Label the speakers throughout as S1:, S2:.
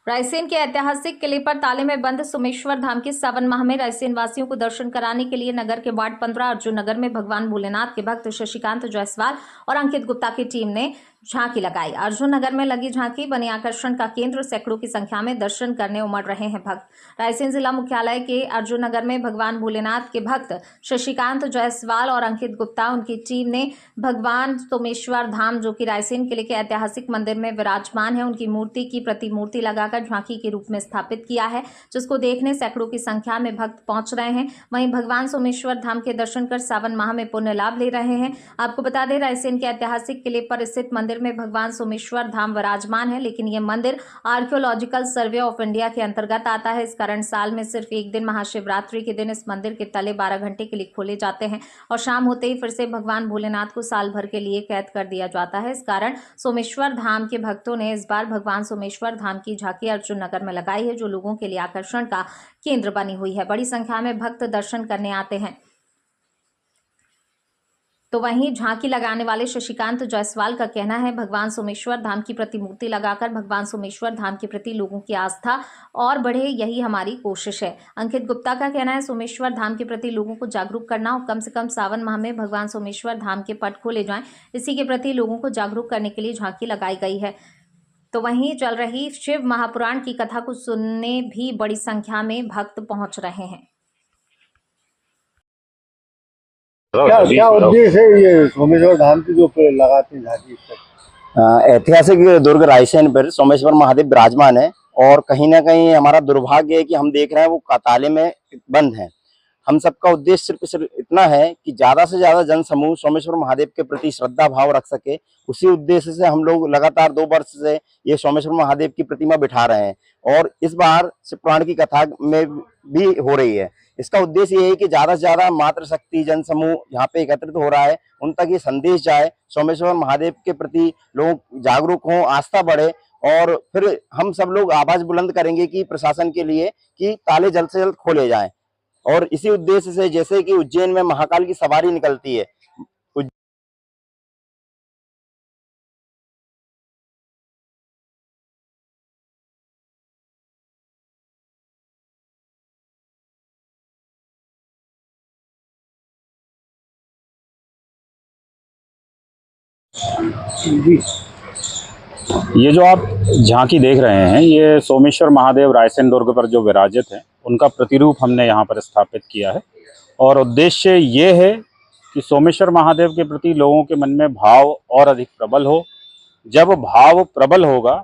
S1: रायसेन के ऐतिहासिक किले पर ताले में बंद सोमेश्वर धाम के सावन माह में रायसेन वासियों को दर्शन कराने के लिए नगर के वार्ड 15 अर्जुन नगर में भगवान भोलेनाथ के भक्त शशिकांत जायसवाल और अंकित गुप्ता की टीम ने झांकी लगाई। अर्जुन नगर में लगी झांकी बनी आकर्षण का केंद्र। सैकड़ों की संख्या में दर्शन करने उमड़ रहे हैं भक्त। रायसेन जिला मुख्यालय के अर्जुन नगर में भगवान भोलेनाथ के भक्त शशिकांत जायसवाल और अंकित गुप्ता उनकी टीम ने भगवान सोमेश्वर धाम, जो कि रायसेन किले के ऐतिहासिक मंदिर में विराजमान है, उनकी मूर्ति की प्रतिमूर्ति लगाकर झांकी के रूप में स्थापित किया है, जिसको देखने सैकड़ों की संख्या में भक्त पहुंच रहे हैं। वहीं भगवान सोमेश्वर धाम के दर्शन कर सावन माह में पुण्य लाभ ले रहे हैं। आपको बता दें, रायसेन के ऐतिहासिक किले पर स्थित मंदिर में भगवान सोमेश्वर धाम विराजमान है, लेकिन यह मंदिर आर्कियोलॉजिकल सर्वे ऑफ इंडिया के अंतर्गत आता है। इस कारण साल में सिर्फ एक दिन, महाशिवरात्रि के दिन, इस मंदिर के तले 12 घंटे के लिए खोले जाते हैं और शाम होते ही फिर से भगवान भोलेनाथ को साल भर के लिए कैद कर दिया जाता है। इस कारण सोमेश्वर धाम के भक्तों ने इस बार भगवान सोमेश्वर धाम की झांकी अर्जुन नगर में लगाई है, जो लोगों के लिए आकर्षण का केंद्र बनी हुई है। बड़ी संख्या में भक्त दर्शन करने आते हैं। तो वहीं झांकी लगाने वाले शशिकांत जायसवाल का कहना है, भगवान सोमेश्वर धाम की प्रतिमूर्ति लगाकर भगवान सोमेश्वर धाम के प्रति लोगों की आस्था और बढ़े, यही हमारी कोशिश है। अंकित गुप्ता का कहना है, सोमेश्वर धाम के प्रति लोगों को जागरूक करना और कम से कम सावन माह में भगवान सोमेश्वर धाम के पट खोले जाएं, इसी के प्रति लोगों को जागरूक करने के लिए झांकी लगाई गई है। तो वहीं चल रही शिव महापुराण की कथा को सुनने भी बड़ी संख्या में भक्त पहुंच रहे हैं।
S2: क्या उद्देश्य है ये सोमेश्वर धाम की जो लगाते हैं झांकी?
S3: ऐतिहासिक दुर्ग रायसेन पर सोमेश्वर महादेव विराजमान है और कहीं ना कहीं हमारा दुर्भाग्य है कि हम देख रहे हैं वो ताले में बंद है। हम सबका उद्देश्य सिर्फ इतना है कि ज्यादा से ज्यादा जन समूह सोमेश्वर महादेव के प्रति श्रद्धा भाव रख सके। उसी उद्देश्य से हम लोग लगातार 2 वर्ष से ये सोमेश्वर महादेव की प्रतिमा बिठा रहे हैं और इस बार शिव पुराण की कथा में भी हो रही है। इसका उद्देश्य ये है कि ज्यादा से ज्यादा मातृशक्ति जन समूह यहाँ पे एकत्रित हो रहा है, उन तक ये संदेश जाए, सोमेश्वर महादेव के प्रति लोग जागरूक हों, आस्था बढ़े और फिर हम सब लोग आवाज बुलंद करेंगे कि प्रशासन के लिए कि ताले जल्द से जल्द खोले जाएं। और इसी उद्देश्य से जैसे कि उज्जैन में महाकाल की सवारी निकलती है,
S4: ये जो आप झांकी देख रहे हैं, ये सोमेश्वर महादेव रायसेन दुर्ग पर जो विराजित हैं, उनका प्रतिरूप हमने यहाँ पर स्थापित किया है। और उद्देश्य ये है कि सोमेश्वर महादेव के प्रति लोगों के मन में भाव और अधिक प्रबल हो। जब भाव प्रबल होगा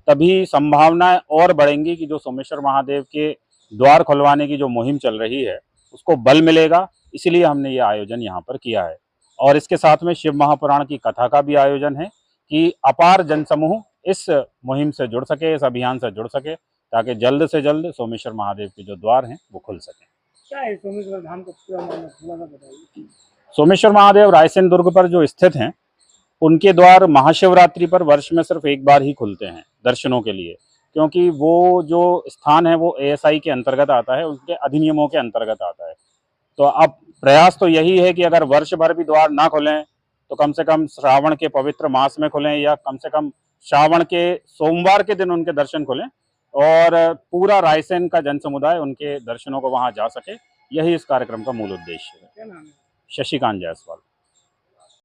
S4: तभी संभावनाएं और बढ़ेंगी कि जो सोमेश्वर महादेव के द्वार खुलवाने की जो मुहिम चल रही है उसको बल मिलेगा। इसलिए हमने ये आयोजन यहाँ पर किया है और इसके साथ में शिव महापुराण की कथा का भी आयोजन है कि अपार जनसमूह इस मुहिम से जुड़ सके, इस अभियान से जुड़ सके, ताकि जल्द से जल्द सोमेश्वर महादेव के जो द्वार हैं वो खुल सके।
S2: क्या है सोमेश्वर धाम का पूरा नाम बताइए।
S4: सोमेश्वर महादेव रायसेन दुर्ग पर जो स्थित हैं, उनके द्वार महाशिवरात्रि पर वर्ष में सिर्फ एक बार ही खुलते हैं दर्शनों के लिए, क्योंकि वो जो स्थान है वो ASI के अंतर्गत आता है, उनके अधिनियमों के अंतर्गत आता है। तो अब प्रयास तो यही है कि अगर वर्ष भर भी द्वार ना खुलें तो कम से कम श्रावण के पवित्र मास में खुलें, या कम से कम श्रावण के सोमवार के दिन उनके दर्शन खुलें और पूरा रायसेन का जन समुदाय उनके दर्शनों को वहां जा सके। यही इस कार्यक्रम का मूल उद्देश्य है।
S2: क्या नाम है?
S4: शशिकांत जायसवाल।